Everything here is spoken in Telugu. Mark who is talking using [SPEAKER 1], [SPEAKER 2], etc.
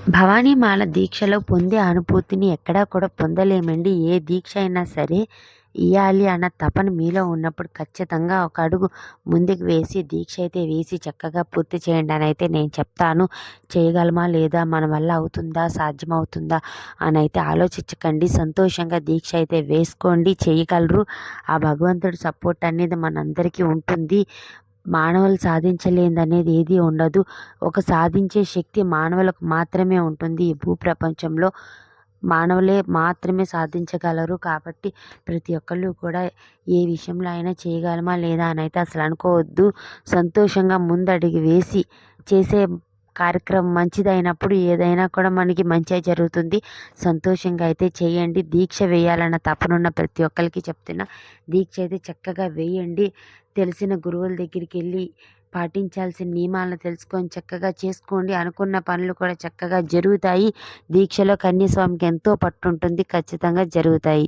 [SPEAKER 1] భవానీమాల దీక్షలో పొందే అనుభూతిని ఎక్కడా కూడా పొందలేమండి. ఏ దీక్ష అయినా సరే ఇయ్యాలి అన్న తపన మీలో ఉన్నప్పుడు ఖచ్చితంగా ఒక అడుగు ముందుకు వేసి దీక్ష అయితే వేసి చక్కగా పూర్తి చేయండి అని అయితే నేను చెప్తాను. చేయగలమా లేదా, మన వల్ల అవుతుందా, సాధ్యమవుతుందా అని అయితే ఆలోచించకండి. సంతోషంగా దీక్ష అయితే వేసుకోండి, చేయగలరు. ఆ భగవంతుడి సపోర్ట్ అనేది మనందరికీ ఉంటుంది. మానవులు సాధించలేనిదనేది ఏది ఉండదు. ఒక సాధించే శక్తి మానవులకు మాత్రమే ఉంటుంది. ఈ భూప్రపంచంలో మానవులే మాత్రమే సాధించగలరు. కాబట్టి ప్రతి ఒక్కళ్ళు కూడా ఏ విషయంలో అయినా చేయగలమా లేదా అని అయితే అసలు అనుకోవద్దు. సంతోషంగా ముందడుగు వేసి చేసే కార్యక్రమం మంచిదైనప్పుడు ఏదైనా కూడా మనకి మంచే జరుగుతుంది. సంతోషంగా అయితే చేయండి. దీక్ష వేయాలన్న తపనున్న ప్రతి ఒక్కరికి చెప్తున్నా, దీక్ష అయితే చక్కగా వేయండి. తెలిసిన గురువుల దగ్గరికి వెళ్ళి పాటించాల్సిన నియమాలను తెలుసుకొని చక్కగా చేసుకోండి. అనుకున్న పనులు కూడా చక్కగా జరుగుతాయి. దీక్షలో కన్యస్వామికి ఎంతో పట్టు ఉంటుంది. ఖచ్చితంగా జరుగుతాయి.